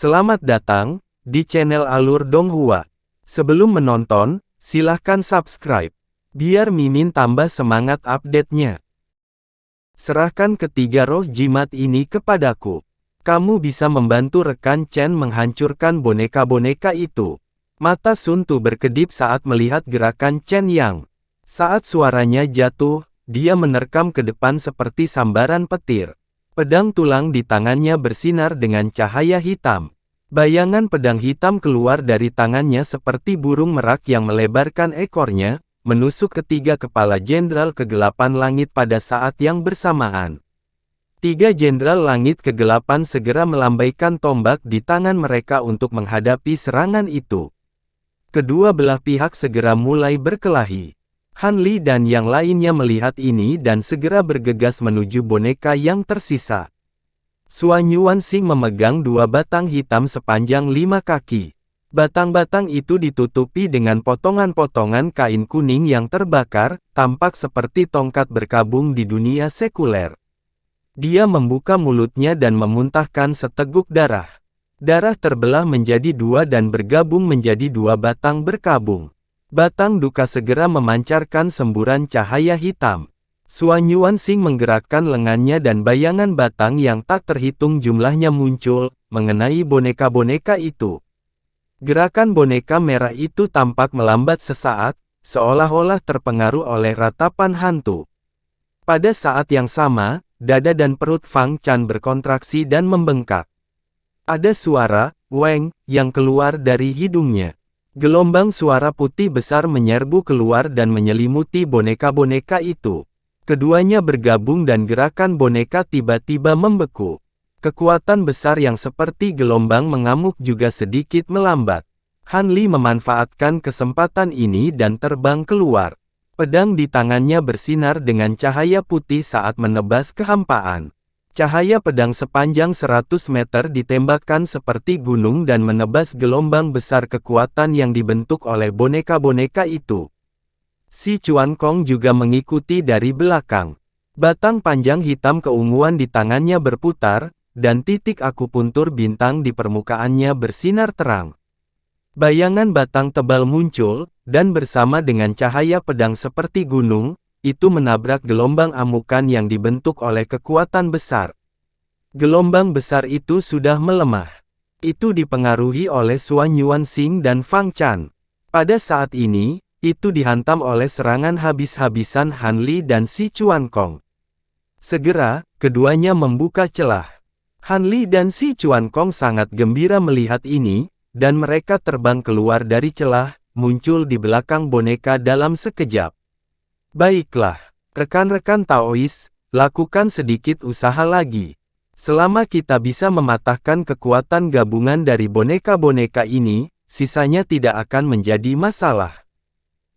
Selamat datang di channel Alur Donghua. Sebelum menonton, silahkan subscribe, biar Mimin tambah semangat update-nya. Serahkan ketiga roh jimat ini kepadaku. Kamu bisa membantu rekan Chen menghancurkan boneka-boneka itu. Mata Sun Tu berkedip saat melihat gerakan Chen Yang. Saat suaranya jatuh, dia menerkam ke depan seperti sambaran petir. Pedang tulang di tangannya bersinar dengan cahaya hitam. Bayangan pedang hitam keluar dari tangannya seperti burung merak yang melebarkan ekornya, menusuk ketiga kepala jenderal kegelapan langit pada saat yang bersamaan. Tiga jenderal langit kegelapan segera melambaikan tombak di tangan mereka untuk menghadapi serangan itu. Kedua belah pihak segera mulai berkelahi. Han Li dan yang lainnya melihat ini dan segera bergegas menuju boneka yang tersisa. Suan Yuanxing memegang dua batang hitam sepanjang 5 kaki. Batang-batang itu ditutupi dengan potongan-potongan kain kuning yang terbakar, tampak seperti tongkat berkabung di dunia sekuler. Dia membuka mulutnya dan memuntahkan seteguk darah. Darah terbelah menjadi dua dan bergabung menjadi dua batang berkabung. Batang duka segera memancarkan semburan cahaya hitam. Suan Yuanxing menggerakkan lengannya dan bayangan batang yang tak terhitung jumlahnya muncul, mengenai boneka-boneka itu. Gerakan boneka merah itu tampak melambat sesaat, seolah-olah terpengaruh oleh ratapan hantu. Pada saat yang sama, dada dan perut Fang Chan berkontraksi dan membengkak. Ada suara, "Weng," yang keluar dari hidungnya. Gelombang suara putih besar menyerbu keluar dan menyelimuti boneka-boneka itu. Keduanya bergabung dan gerakan boneka tiba-tiba membeku. Kekuatan besar yang seperti gelombang mengamuk juga sedikit melambat. Han Li memanfaatkan kesempatan ini dan terbang keluar. Pedang di tangannya bersinar dengan cahaya putih saat menebas kehampaan. Cahaya pedang sepanjang 100 meter ditembakkan seperti gunung dan menebas gelombang besar kekuatan yang dibentuk oleh boneka-boneka itu. Si Chuan Kong juga mengikuti dari belakang. Batang panjang hitam keunguan di tangannya berputar, dan titik akupuntur bintang di permukaannya bersinar terang. Bayangan batang tebal muncul, dan bersama dengan cahaya pedang seperti gunung, itu menabrak gelombang amukan yang dibentuk oleh kekuatan besar. Gelombang besar itu sudah melemah. Itu dipengaruhi oleh Suan Yuanxing dan Fang Chan. Pada saat ini, itu dihantam oleh serangan habis-habisan Han Li dan si Chuan Kong. Segera, keduanya membuka celah. Han Li dan si Chuan Kong sangat gembira melihat ini, dan mereka terbang keluar dari celah, muncul di belakang boneka dalam sekejap. Baiklah, rekan-rekan Taois, lakukan sedikit usaha lagi. Selama kita bisa mematahkan kekuatan gabungan dari boneka-boneka ini, sisanya tidak akan menjadi masalah.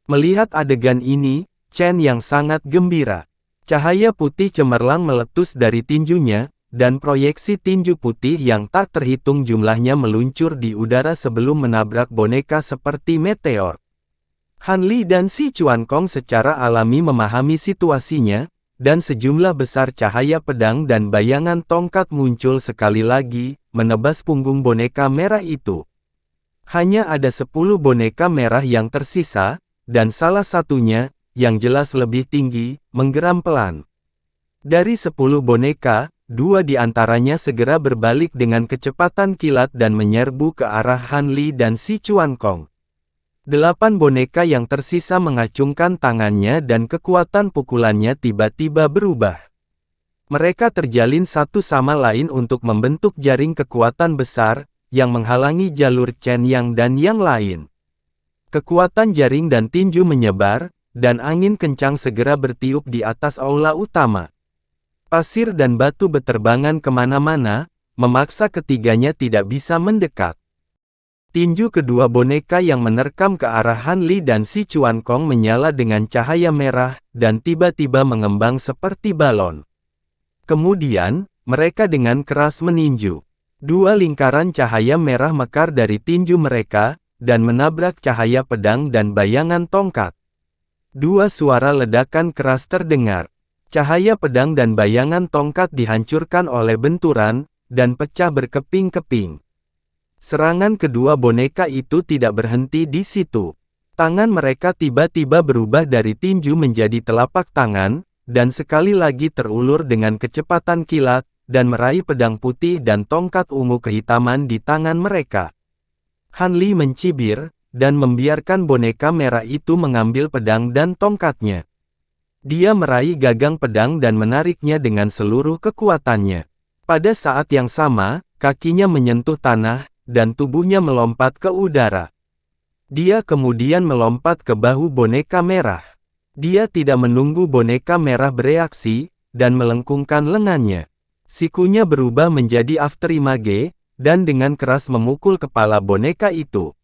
Melihat adegan ini, Chen yang sangat gembira. Cahaya putih cemerlang meletus dari tinjunya, dan proyeksi tinju putih yang tak terhitung jumlahnya meluncur di udara sebelum menabrak boneka seperti meteor. Han Li dan si Chuan Kong secara alami memahami situasinya, dan sejumlah besar cahaya pedang dan bayangan tongkat muncul sekali lagi, menebas punggung boneka merah itu. Hanya ada 10 boneka merah yang tersisa, dan salah satunya, yang jelas lebih tinggi, menggeram pelan. Dari 10 boneka, 2 di antaranya segera berbalik dengan kecepatan kilat dan menyerbu ke arah Han Li dan si Chuan Kong. 8 boneka yang tersisa mengacungkan tangannya dan kekuatan pukulannya tiba-tiba berubah. Mereka terjalin satu sama lain untuk membentuk jaring kekuatan besar, yang menghalangi jalur Chen Yang dan yang lain. Kekuatan jaring dan tinju menyebar, dan angin kencang segera bertiup di atas aula utama. Pasir dan batu beterbangan kemana-mana, memaksa ketiganya tidak bisa mendekat. Tinju kedua boneka yang menerkam ke arah Han Li dan si Chuan Kong menyala dengan cahaya merah, dan tiba-tiba mengembang seperti balon. Kemudian, mereka dengan keras meninju. 2 lingkaran cahaya merah mekar dari tinju mereka, dan menabrak cahaya pedang dan bayangan tongkat. 2 suara ledakan keras terdengar. Cahaya pedang dan bayangan tongkat dihancurkan oleh benturan, dan pecah berkeping-keping. Serangan kedua boneka itu tidak berhenti di situ. Tangan mereka tiba-tiba berubah dari tinju menjadi telapak tangan, dan sekali lagi terulur dengan kecepatan kilat, dan meraih pedang putih dan tongkat ungu kehitaman di tangan mereka. Han Li mencibir, dan membiarkan boneka merah itu mengambil pedang dan tongkatnya. Dia meraih gagang pedang dan menariknya dengan seluruh kekuatannya. Pada saat yang sama, kakinya menyentuh tanah, dan tubuhnya melompat ke udara. Dia kemudian melompat ke bahu boneka merah. Dia tidak menunggu boneka merah bereaksi, dan melengkungkan lengannya. Sikunya berubah menjadi afterimage, dan dengan keras memukul kepala boneka itu.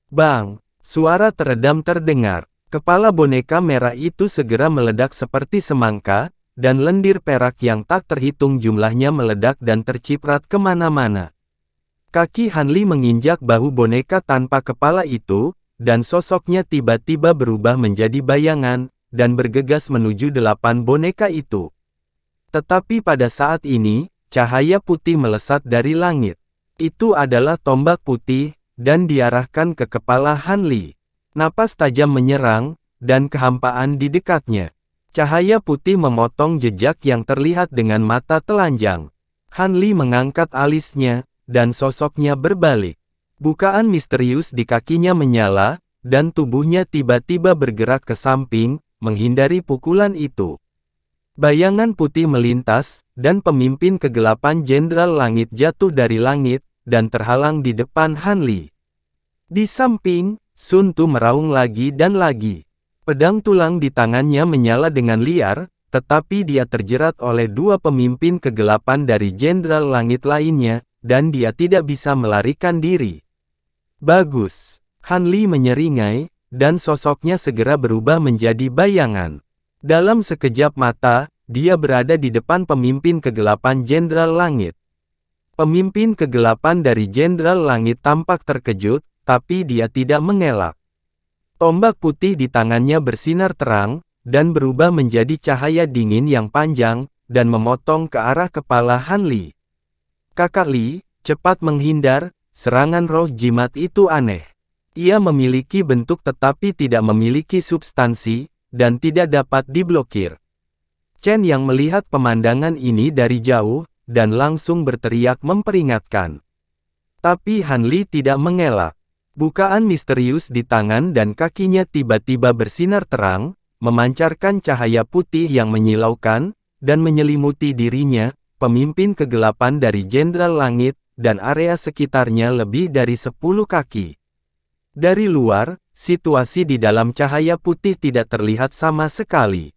Bang! Suara teredam terdengar. Kepala boneka merah itu segera meledak seperti semangka, dan lendir perak yang tak terhitung jumlahnya meledak dan terciprat kemana-mana. Kaki Han Li menginjak bahu boneka tanpa kepala itu, dan sosoknya tiba-tiba berubah menjadi bayangan, dan bergegas menuju 8 boneka itu. Tetapi pada saat ini, cahaya putih melesat dari langit. Itu adalah tombak putih, dan diarahkan ke kepala Han Li. Napas tajam menyerang, dan kehampaan di dekatnya. Cahaya putih memotong jejak yang terlihat dengan mata telanjang. Han Li mengangkat alisnya, dan sosoknya berbalik. Bukaan misterius di kakinya menyala, dan tubuhnya tiba-tiba bergerak ke samping, menghindari pukulan itu. Bayangan putih melintas, dan pemimpin kegelapan Jenderal Langit jatuh dari langit, dan terhalang di depan Han Li. Di samping, Sun Tu meraung lagi dan lagi. Pedang tulang di tangannya menyala dengan liar, tetapi dia terjerat oleh 2 pemimpin kegelapan dari Jenderal Langit lainnya, dan dia tidak bisa melarikan diri. Bagus. Han Li menyeringai, dan sosoknya segera berubah menjadi bayangan. Dalam sekejap mata, dia berada di depan pemimpin kegelapan Jenderal Langit. Pemimpin kegelapan dari Jenderal Langit tampak terkejut, tapi dia tidak mengelak. Tombak putih di tangannya bersinar terang, dan berubah menjadi cahaya dingin yang panjang, dan memotong ke arah kepala Han Li. Kakak Li, cepat menghindar, serangan roh jimat itu aneh. Ia memiliki bentuk tetapi tidak memiliki substansi, dan tidak dapat diblokir. Chen yang melihat pemandangan ini dari jauh, dan langsung berteriak memperingatkan. Tapi Han Li tidak mengelak. Bukaan misterius di tangan dan kakinya tiba-tiba bersinar terang, memancarkan cahaya putih yang menyilaukan, dan menyelimuti dirinya, pemimpin kegelapan dari Jenderal Langit, dan area sekitarnya lebih dari 10 kaki. Dari luar, situasi di dalam cahaya putih tidak terlihat sama sekali.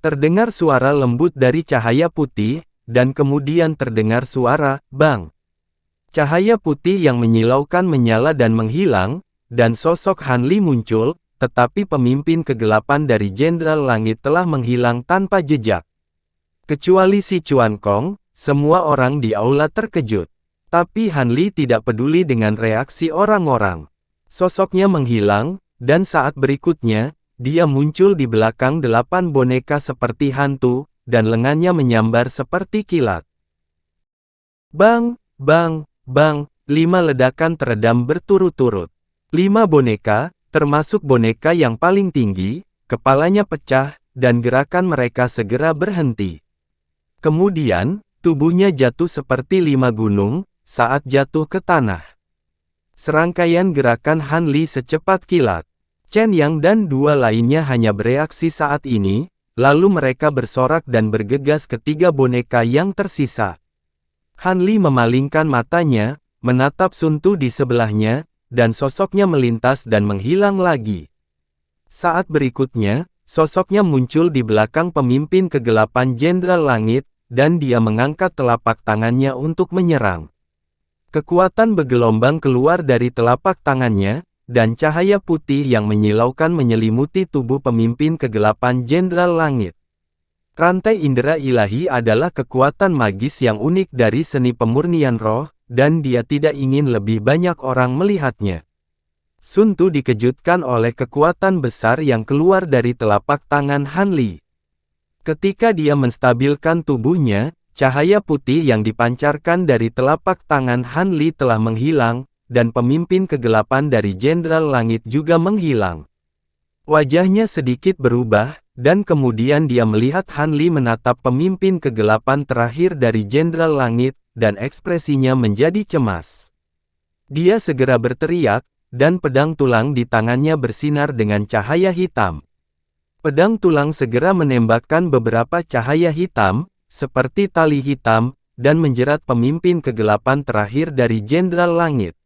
Terdengar suara lembut dari cahaya putih, dan kemudian terdengar suara, bang. Cahaya putih yang menyilaukan menyala dan menghilang, dan sosok Han Li muncul, tetapi pemimpin kegelapan dari Jenderal Langit telah menghilang tanpa jejak. Kecuali si Chuan Kong, semua orang di aula terkejut. Tapi Han Li tidak peduli dengan reaksi orang-orang. Sosoknya menghilang, dan saat berikutnya, dia muncul di belakang 8 boneka seperti hantu, dan lengannya menyambar seperti kilat. Bang, bang, bang, 5 ledakan teredam berturut-turut. 5 boneka, termasuk boneka yang paling tinggi, kepalanya pecah, dan gerakan mereka segera berhenti. Kemudian, tubuhnya jatuh seperti 5 gunung, saat jatuh ke tanah. Serangkaian gerakan Han Li secepat kilat. Chen Yang dan 2 lainnya hanya bereaksi saat ini, lalu mereka bersorak dan bergegas ke 3 boneka yang tersisa. Han Li memalingkan matanya, menatap Sun Tu di sebelahnya, dan sosoknya melintas dan menghilang lagi. Saat berikutnya, sosoknya muncul di belakang pemimpin kegelapan Jenderal Langit, dan dia mengangkat telapak tangannya untuk menyerang. Kekuatan bergelombang keluar dari telapak tangannya, dan cahaya putih yang menyilaukan menyelimuti tubuh pemimpin kegelapan Jenderal Langit. Rantai indera ilahi adalah kekuatan magis yang unik dari seni pemurnian roh, dan dia tidak ingin lebih banyak orang melihatnya. Sun Tu dikejutkan oleh kekuatan besar yang keluar dari telapak tangan Han Li. Ketika dia menstabilkan tubuhnya, cahaya putih yang dipancarkan dari telapak tangan Han Li telah menghilang, dan pemimpin kegelapan dari Jenderal Langit juga menghilang. Wajahnya sedikit berubah, dan kemudian dia melihat Han Li menatap pemimpin kegelapan terakhir dari Jenderal Langit, dan ekspresinya menjadi cemas. Dia segera berteriak, dan pedang tulang di tangannya bersinar dengan cahaya hitam. Pedang tulang segera menembakkan beberapa cahaya hitam, seperti tali hitam, dan menjerat pemimpin kegelapan terakhir dari Jenderal Langit.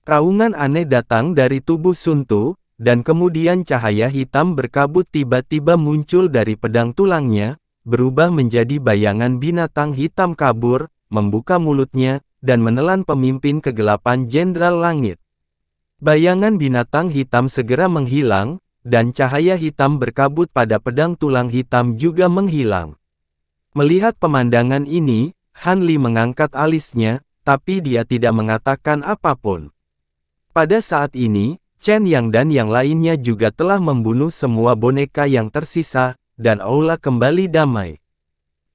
Raungan aneh datang dari tubuh Sun Tu, dan kemudian cahaya hitam berkabut tiba-tiba muncul dari pedang tulangnya, berubah menjadi bayangan binatang hitam kabur, membuka mulutnya, dan menelan pemimpin kegelapan Jenderal Langit. Bayangan binatang hitam segera menghilang, dan cahaya hitam berkabut pada pedang tulang hitam juga menghilang. Melihat pemandangan ini, Han Li mengangkat alisnya, tapi dia tidak mengatakan apapun. Pada saat ini, Chen Yang dan yang lainnya juga telah membunuh semua boneka yang tersisa, dan aula kembali damai.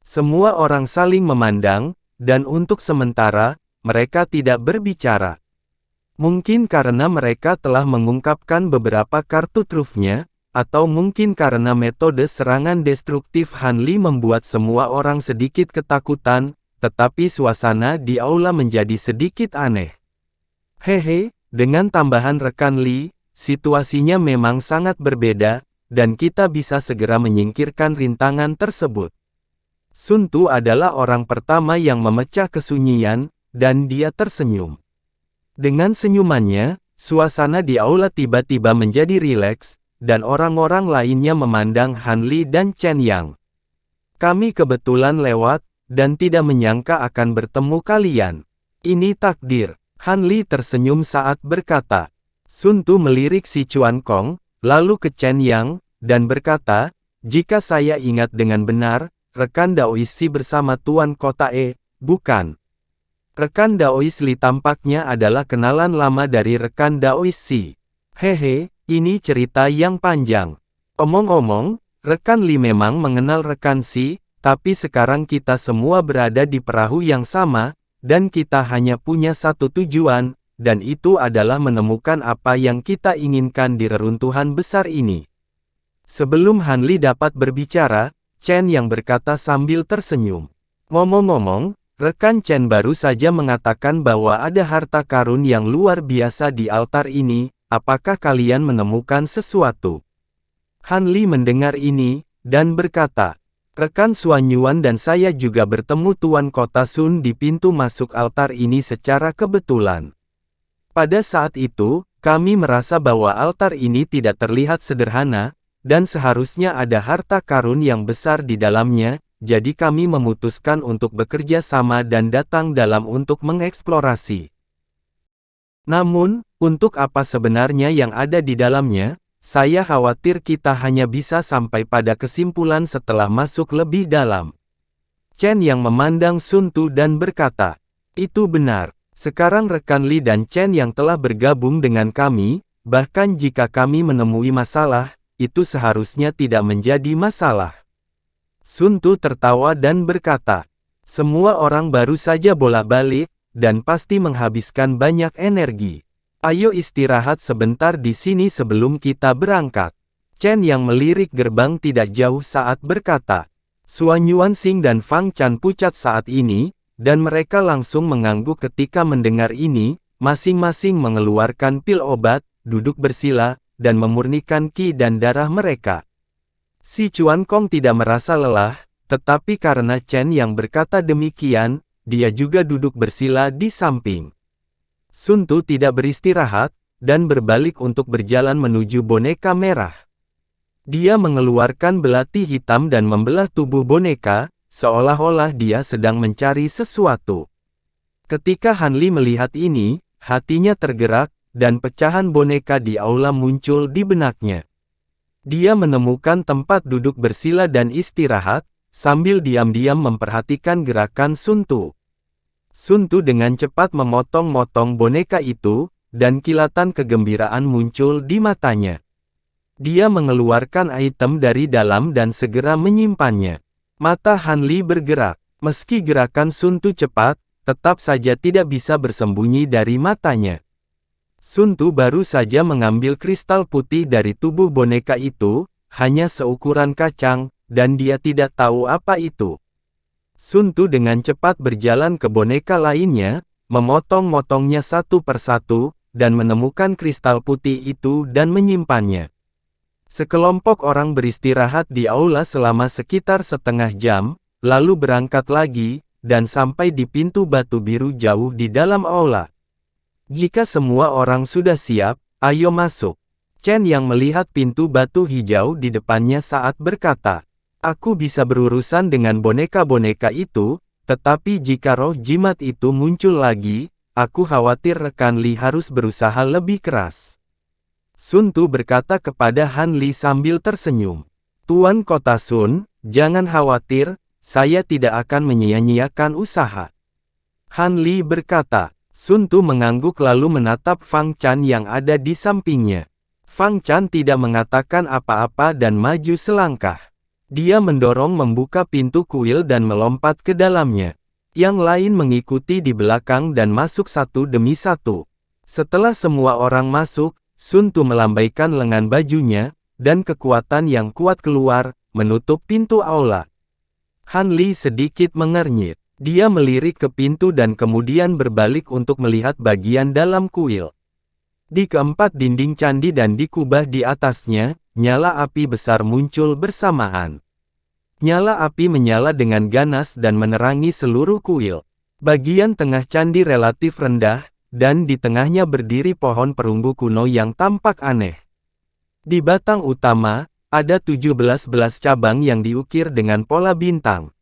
Semua orang saling memandang, dan untuk sementara, mereka tidak berbicara. Mungkin karena mereka telah mengungkapkan beberapa kartu trufnya, atau mungkin karena metode serangan destruktif Han Li membuat semua orang sedikit ketakutan, tetapi suasana di aula menjadi sedikit aneh. Hehe, dengan tambahan rekan Li, situasinya memang sangat berbeda, dan kita bisa segera menyingkirkan rintangan tersebut. Sun Tu adalah orang pertama yang memecah kesunyian, dan dia tersenyum. Dengan senyumannya, suasana di aula tiba-tiba menjadi rileks, dan orang-orang lainnya memandang Han Li dan Chen Yang. Kami kebetulan lewat, dan tidak menyangka akan bertemu kalian. Ini takdir. Han Li tersenyum saat berkata. Sun Tu melirik si Chuan Kong, lalu ke Chen Yang, dan berkata, jika saya ingat dengan benar, rekan Daois Si bersama Tuan Kota bukan? Rekan Daois Li tampaknya adalah kenalan lama dari rekan Daois Si. Hehe, ini cerita yang panjang. Omong-omong, rekan Li memang mengenal rekan Si, tapi sekarang kita semua berada di perahu yang sama, dan kita hanya punya satu tujuan, dan itu adalah menemukan apa yang kita inginkan di reruntuhan besar ini. Sebelum Han Li dapat berbicara, Chen yang berkata sambil tersenyum. Ngomong-ngomong, rekan Chen baru saja mengatakan bahwa ada harta karun yang luar biasa di altar ini, apakah kalian menemukan sesuatu? Han Li mendengar ini, dan berkata, rekan Xuan Yuan dan saya juga bertemu Tuan Kota Sun di pintu masuk altar ini secara kebetulan. Pada saat itu, kami merasa bahwa altar ini tidak terlihat sederhana, dan seharusnya ada harta karun yang besar di dalamnya, jadi kami memutuskan untuk bekerja sama dan datang dalam untuk mengeksplorasi. Namun, untuk apa sebenarnya yang ada di dalamnya, saya khawatir kita hanya bisa sampai pada kesimpulan setelah masuk lebih dalam. Chen yang memandang Sun Tu dan berkata, itu benar, sekarang rekan Li dan Chen yang telah bergabung dengan kami, bahkan jika kami menemui masalah, itu seharusnya tidak menjadi masalah. Sun Tu tertawa dan berkata, semua orang baru saja bolak-balik, dan pasti menghabiskan banyak energi. Ayo istirahat sebentar di sini sebelum kita berangkat. Chen yang melirik gerbang tidak jauh saat berkata. Xuan Yuan Xing dan Fang Chan pucat saat ini, dan mereka langsung mengangguk ketika mendengar ini, masing-masing mengeluarkan pil obat, duduk bersila, dan memurnikan qi dan darah mereka. Si Chuan Kong tidak merasa lelah, tetapi karena Chen yang berkata demikian, dia juga duduk bersila di samping. Sun Tu tidak beristirahat, dan berbalik untuk berjalan menuju boneka merah. Dia mengeluarkan belati hitam dan membelah tubuh boneka, seolah-olah dia sedang mencari sesuatu. Ketika Han Li melihat ini, hatinya tergerak, dan pecahan boneka di aula muncul di benaknya. Dia menemukan tempat duduk bersila dan istirahat, sambil diam-diam memperhatikan gerakan Sun Tu. Sun Tu dengan cepat memotong-motong boneka itu, dan kilatan kegembiraan muncul di matanya. Dia mengeluarkan item dari dalam dan segera menyimpannya. Mata Han Li bergerak. Meski gerakan Sun Tu cepat, tetap saja tidak bisa bersembunyi dari matanya. Sun Tu baru saja mengambil kristal putih dari tubuh boneka itu, hanya seukuran kacang, dan dia tidak tahu apa itu. Sun Tu dengan cepat berjalan ke boneka lainnya, memotong-motongnya satu persatu, dan menemukan kristal putih itu dan menyimpannya. Sekelompok orang beristirahat di aula selama sekitar setengah jam, lalu berangkat lagi, dan sampai di pintu batu biru jauh di dalam aula. Jika semua orang sudah siap, ayo masuk. Chen yang melihat pintu batu hijau di depannya saat berkata, aku bisa berurusan dengan boneka-boneka itu, tetapi jika roh jimat itu muncul lagi, aku khawatir rekan Li harus berusaha lebih keras. Sun Tu berkata kepada Han Li sambil tersenyum. Tuan Kota Sun, jangan khawatir, saya tidak akan menyia-nyiakan usaha. Han Li berkata. Sun Tu mengangguk lalu menatap Fang Chan yang ada di sampingnya. Fang Chan tidak mengatakan apa-apa dan maju selangkah. Dia mendorong membuka pintu kuil dan melompat ke dalamnya. Yang lain mengikuti di belakang dan masuk satu demi satu. Setelah semua orang masuk, Sun Tu melambaikan lengan bajunya, dan kekuatan yang kuat keluar, menutup pintu aula. Han Li sedikit mengernyit. Dia melirik ke pintu dan kemudian berbalik untuk melihat bagian dalam kuil. Di keempat dinding candi dan di kubah di atasnya, nyala api besar muncul bersamaan. Nyala api menyala dengan ganas dan menerangi seluruh kuil. Bagian tengah candi relatif rendah, dan di tengahnya berdiri pohon perunggu kuno yang tampak aneh. Di batang utama, ada 17 cabang yang diukir dengan pola bintang.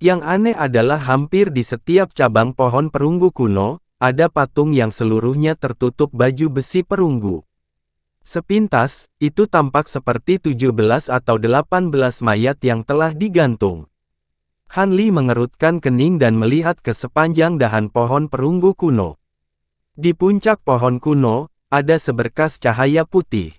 Yang aneh adalah hampir di setiap cabang pohon perunggu kuno, ada patung yang seluruhnya tertutup baju besi perunggu. Sepintas, itu tampak seperti 17 atau 18 mayat yang telah digantung. Han Li mengerutkan kening dan melihat ke sepanjang dahan pohon perunggu kuno. Di puncak pohon kuno, ada seberkas cahaya putih.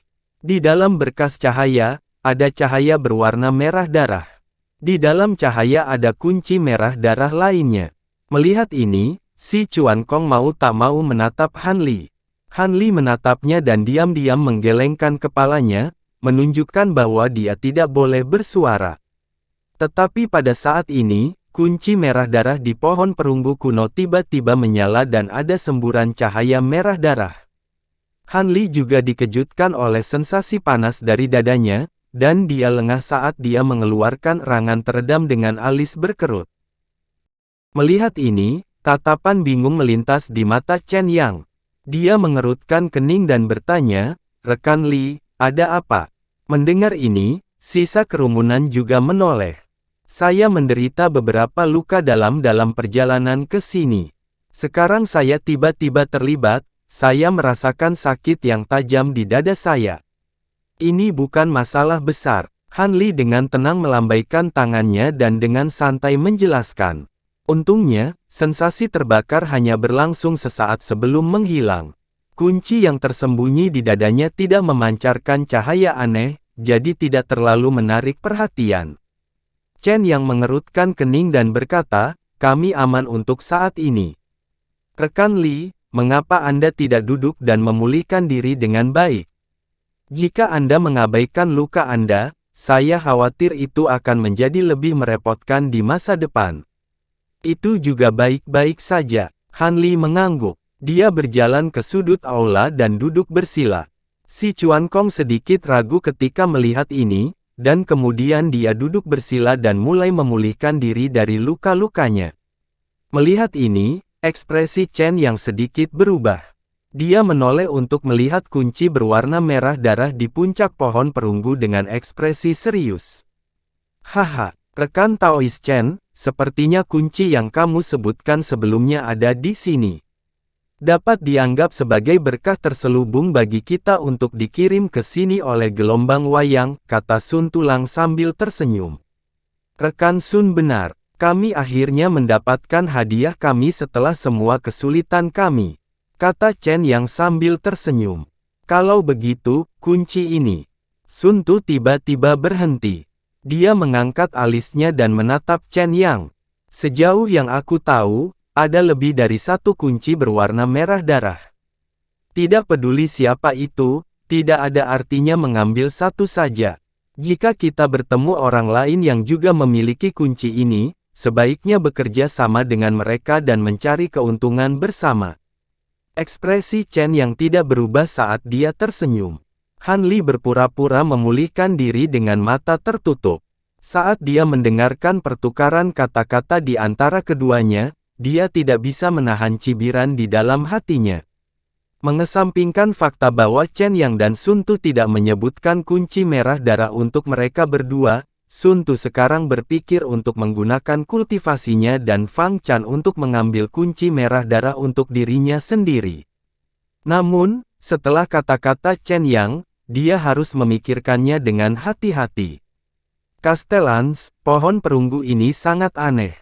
Di dalam berkas cahaya, ada cahaya berwarna merah darah. Di dalam cahaya ada kunci merah darah lainnya. Melihat ini, si Chuan Kong mau tak mau menatap Han Li. Han Li menatapnya dan diam-diam menggelengkan kepalanya, menunjukkan bahwa dia tidak boleh bersuara. Tetapi pada saat ini, kunci merah darah di pohon perunggu kuno tiba-tiba menyala dan ada semburan cahaya merah darah. Han Li juga dikejutkan oleh sensasi panas dari dadanya, dan dia lengah saat dia mengeluarkan erangan teredam dengan alis berkerut. Melihat ini, tatapan bingung melintas di mata Chen Yang. Dia mengerutkan kening dan bertanya, rekan Li, ada apa? Mendengar ini, sisa kerumunan juga menoleh. Saya menderita beberapa luka dalam perjalanan ke sini. Sekarang saya tiba-tiba terlibat, saya merasakan sakit yang tajam di dada saya. Ini bukan masalah besar. Han Li dengan tenang melambaikan tangannya dan dengan santai menjelaskan. Untungnya, sensasi terbakar hanya berlangsung sesaat sebelum menghilang. Kunci yang tersembunyi di dadanya tidak memancarkan cahaya aneh, jadi tidak terlalu menarik perhatian. Chen yang mengerutkan kening dan berkata, kami aman untuk saat ini. Rekan Li, mengapa Anda tidak duduk dan memulihkan diri dengan baik? Jika Anda mengabaikan luka Anda, saya khawatir itu akan menjadi lebih merepotkan di masa depan. Itu juga baik-baik saja. Han Li mengangguk. Dia berjalan ke sudut aula dan duduk bersila. Si Chuan Kong sedikit ragu ketika melihat ini, dan kemudian dia duduk bersila dan mulai memulihkan diri dari luka-lukanya. Melihat ini, ekspresi Chen yang sedikit berubah. Dia menoleh untuk melihat kunci berwarna merah darah di puncak pohon perunggu dengan ekspresi serius. Haha, rekan Taois Chen, sepertinya kunci yang kamu sebutkan sebelumnya ada di sini. Dapat dianggap sebagai berkah terselubung bagi kita untuk dikirim ke sini oleh gelombang wayang, kata Sun Tulang sambil tersenyum. Rekan Sun benar, kami akhirnya mendapatkan hadiah kami setelah semua kesulitan kami. Kata Chen yang sambil tersenyum. Kalau begitu, kunci ini. Sun Tu tiba-tiba berhenti. Dia mengangkat alisnya dan menatap Chen Yang. Sejauh yang aku tahu, ada lebih dari satu kunci berwarna merah darah. Tidak peduli siapa itu, tidak ada artinya mengambil satu saja. Jika kita bertemu orang lain yang juga memiliki kunci ini, sebaiknya bekerja sama dengan mereka dan mencari keuntungan bersama. Ekspresi Chen yang tidak berubah saat dia tersenyum. Han Li berpura-pura memulihkan diri dengan mata tertutup. Saat dia mendengarkan pertukaran kata-kata di antara keduanya, dia tidak bisa menahan cibiran di dalam hatinya. Mengesampingkan fakta bahwa Chen Yang dan Sun Tu tidak menyebutkan kunci merah darah untuk mereka berdua, Sun Tu sekarang berpikir untuk menggunakan kultivasinya dan Fang Chan untuk mengambil kunci merah darah untuk dirinya sendiri. Namun, setelah kata-kata Chen Yang, dia harus memikirkannya dengan hati-hati. Castellans, pohon perunggu ini sangat aneh.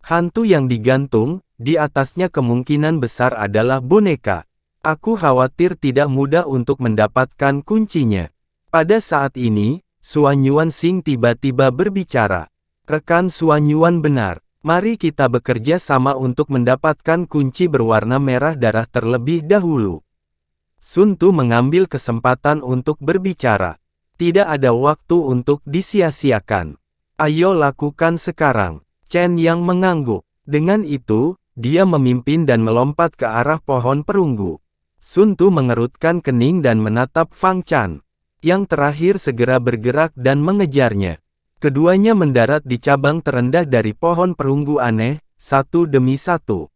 Hantu yang digantung, di atasnya kemungkinan besar adalah boneka. Aku khawatir tidak mudah untuk mendapatkan kuncinya. Pada saat ini, Suan Yuan Xing tiba-tiba berbicara. Rekan Suan Yuan benar. Mari kita bekerja sama untuk mendapatkan kunci berwarna merah darah terlebih dahulu. Sun Tu mengambil kesempatan untuk berbicara. Tidak ada waktu untuk disia-siakan. Ayo lakukan sekarang. Chen Yang mengangguk. Dengan itu, dia memimpin dan melompat ke arah pohon perunggu. Sun Tu mengerutkan kening dan menatap Fang Chan. Yang terakhir segera bergerak dan mengejarnya. Keduanya mendarat di cabang terendah dari pohon perunggu aneh, satu demi satu.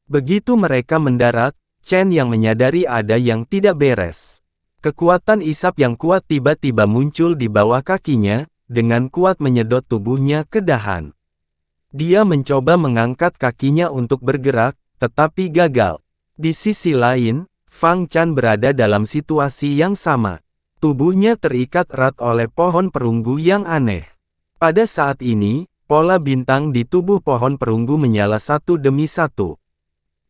Begitu mereka mendarat, Chen Yang menyadari ada yang tidak beres. Kekuatan isap yang kuat tiba-tiba muncul di bawah kakinya, dengan kuat menyedot tubuhnya ke dahan. Dia mencoba mengangkat kakinya untuk bergerak, tetapi gagal. Di sisi lain, Fang Chan berada dalam situasi yang sama. Tubuhnya terikat erat oleh pohon perunggu yang aneh. Pada saat ini, pola bintang di tubuh pohon perunggu menyala satu demi satu.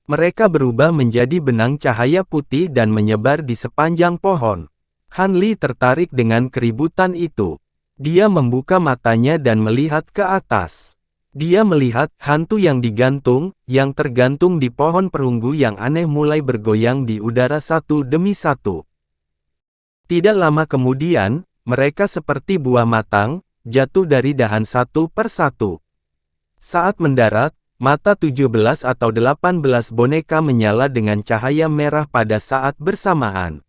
Mereka berubah menjadi benang cahaya putih dan menyebar di sepanjang pohon. Han Li tertarik dengan keributan itu. Dia membuka matanya dan melihat ke atas. Dia melihat hantu yang digantung, yang tergantung di pohon perunggu yang aneh mulai bergoyang di udara satu demi satu. Tidak lama kemudian, mereka seperti buah matang, jatuh dari dahan satu per satu. Saat mendarat, mata 17 atau 18 boneka menyala dengan cahaya merah pada saat bersamaan.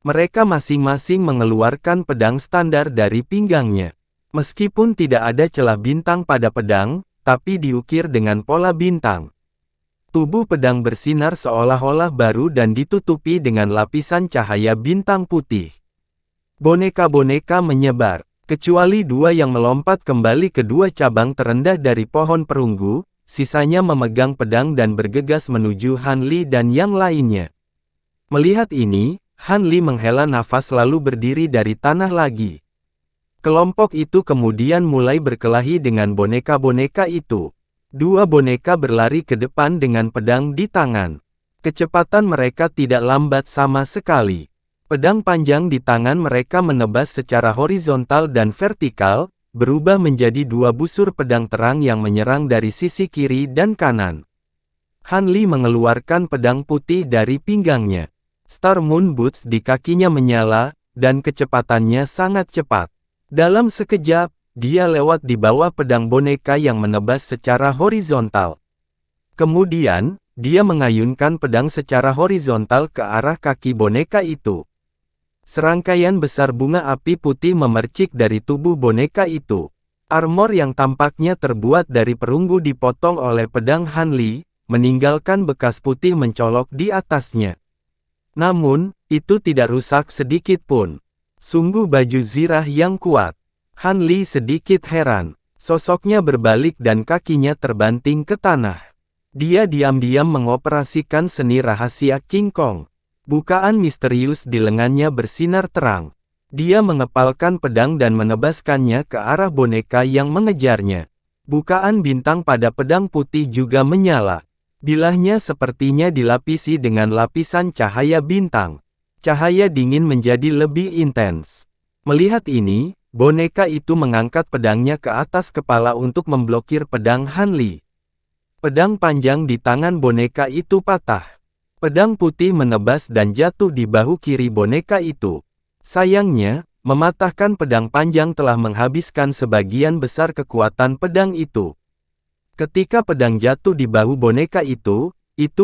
Mereka masing-masing mengeluarkan pedang standar dari pinggangnya. Meskipun tidak ada celah bintang pada pedang, tapi diukir dengan pola bintang. Tubuh pedang bersinar seolah-olah baru dan ditutupi dengan lapisan cahaya bintang putih. Boneka-boneka menyebar, kecuali dua yang melompat kembali ke dua cabang terendah dari pohon perunggu, sisanya memegang pedang dan bergegas menuju Han Li dan yang lainnya. Melihat ini, Han Li menghela nafas lalu berdiri dari tanah lagi. Kelompok itu kemudian mulai berkelahi dengan boneka-boneka itu. Dua boneka berlari ke depan dengan pedang di tangan. Kecepatan mereka tidak lambat sama sekali. Pedang panjang di tangan mereka menebas secara horizontal dan vertikal, berubah menjadi dua busur pedang terang yang menyerang dari sisi kiri dan kanan. Han Li mengeluarkan pedang putih dari pinggangnya. Star Moon Boots di kakinya menyala, dan kecepatannya sangat cepat. Dalam sekejap, dia lewat di bawah pedang boneka yang menebas secara horizontal. Kemudian, dia mengayunkan pedang secara horizontal ke arah kaki boneka itu. Serangkaian besar bunga api putih memercik dari tubuh boneka itu. Armor yang tampaknya terbuat dari perunggu dipotong oleh pedang Han Li, meninggalkan bekas putih mencolok di atasnya. Namun, itu tidak rusak sedikit pun. Sungguh baju zirah yang kuat. Han Li sedikit heran. Sosoknya berbalik dan kakinya terbanting ke tanah. Dia diam-diam mengoperasikan seni rahasia King Kong. Bukaan misterius di lengannya bersinar terang. Dia mengepalkan pedang dan menebaskannya ke arah boneka yang mengejarnya. Bukaan bintang pada pedang putih juga menyala. Bilahnya sepertinya dilapisi dengan lapisan cahaya bintang. Cahaya dingin menjadi lebih intens. Melihat ini, boneka itu mengangkat pedangnya ke atas kepala untuk memblokir pedang Han Li. Pedang panjang di tangan boneka itu patah. Pedang putih menebas dan jatuh di bahu kiri boneka itu. Sayangnya, mematahkan pedang panjang telah menghabiskan sebagian besar kekuatan pedang itu. Ketika pedang jatuh di bahu boneka itu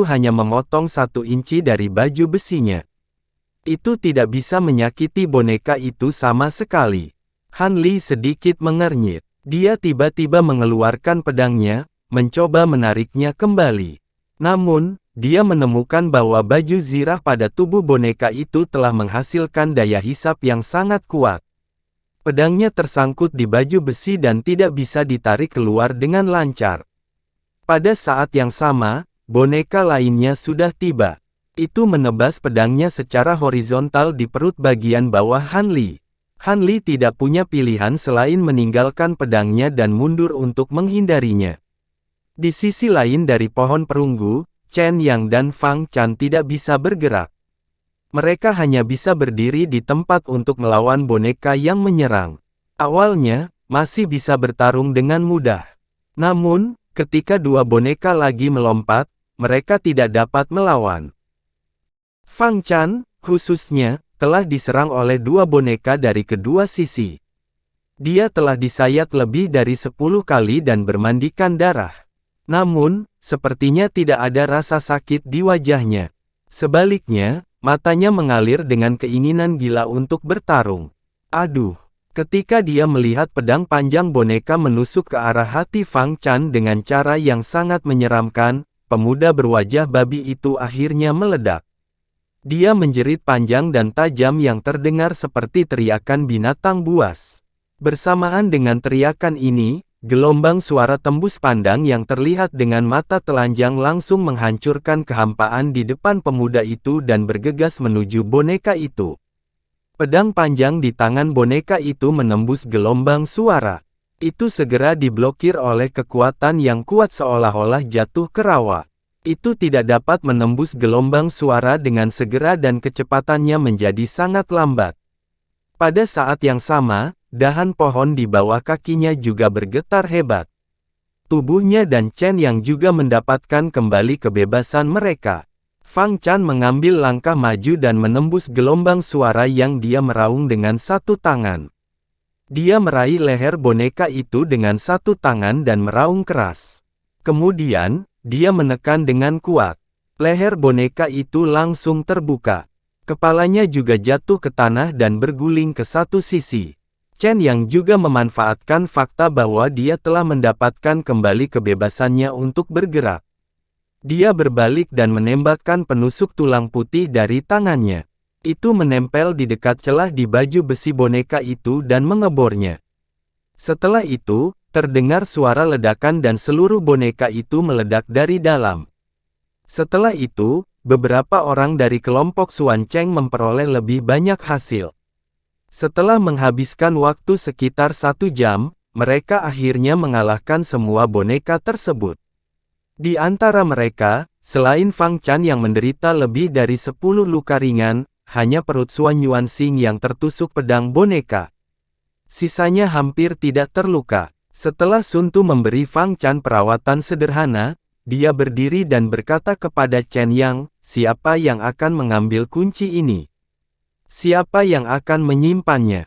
hanya memotong 1 inci dari baju besinya. Itu tidak bisa menyakiti boneka itu sama sekali. Han Li sedikit mengernyit. Dia tiba-tiba mengeluarkan pedangnya, mencoba menariknya kembali. Namun, dia menemukan bahwa baju zirah pada tubuh boneka itu telah menghasilkan daya hisap yang sangat kuat. Pedangnya tersangkut di baju besi dan tidak bisa ditarik keluar dengan lancar. Pada saat yang sama, boneka lainnya sudah tiba. Itu menebas pedangnya secara horizontal di perut bagian bawah Han Li. Han Li tidak punya pilihan selain meninggalkan pedangnya dan mundur untuk menghindarinya. Di sisi lain dari pohon perunggu, Chen Yang dan Fang Chan tidak bisa bergerak. Mereka hanya bisa berdiri di tempat untuk melawan boneka yang menyerang. Awalnya, masih bisa bertarung dengan mudah. Namun, ketika dua boneka lagi melompat, mereka tidak dapat melawan. Fang Chan, khususnya, telah diserang oleh dua boneka dari kedua sisi. Dia telah disayat lebih dari 10 kali dan bermandikan darah. Namun, sepertinya tidak ada rasa sakit di wajahnya. Sebaliknya, matanya mengalir dengan keinginan gila untuk bertarung. Aduh! Ketika dia melihat pedang panjang boneka menusuk ke arah hati Fang Chan dengan cara yang sangat menyeramkan, pemuda berwajah babi itu akhirnya meledak. Dia menjerit panjang dan tajam yang terdengar seperti teriakan binatang buas. Bersamaan dengan teriakan ini, gelombang suara tembus pandang yang terlihat dengan mata telanjang langsung menghancurkan kehampaan di depan pemuda itu dan bergegas menuju boneka itu. Pedang panjang di tangan boneka itu menembus gelombang suara. Itu segera diblokir oleh kekuatan yang kuat seolah-olah jatuh ke rawa. Itu tidak dapat menembus gelombang suara dengan segera dan kecepatannya menjadi sangat lambat. Pada saat yang sama, dahan pohon di bawah kakinya juga bergetar hebat. Tubuhnya dan Chen Yang juga mendapatkan kembali kebebasan mereka. Fang Chan mengambil langkah maju dan menembus gelombang suara yang dia meraung dengan satu tangan. Dia meraih leher boneka itu dengan satu tangan dan meraung keras. Kemudian, dia menekan dengan kuat. Leher boneka itu langsung terbuka. Kepalanya juga jatuh ke tanah dan berguling ke satu sisi. Chen Yang juga memanfaatkan fakta bahwa dia telah mendapatkan kembali kebebasannya untuk bergerak. Dia berbalik dan menembakkan penusuk tulang putih dari tangannya. Itu menempel di dekat celah di baju besi boneka itu dan mengebornya. Setelah itu, terdengar suara ledakan dan seluruh boneka itu meledak dari dalam. Setelah itu, beberapa orang dari kelompok Xuan Cheng memperoleh lebih banyak hasil. Setelah menghabiskan waktu sekitar 1 jam, mereka akhirnya mengalahkan semua boneka tersebut. Di antara mereka, selain Fang Chan yang menderita lebih dari 10 luka ringan, hanya perut Xuan Yuanxing yang tertusuk pedang boneka. Sisanya hampir tidak terluka. Setelah Sun Tu memberi Fang Chan perawatan sederhana, dia berdiri dan berkata kepada Chen Yang, siapa yang akan mengambil kunci ini? Siapa yang akan menyimpannya?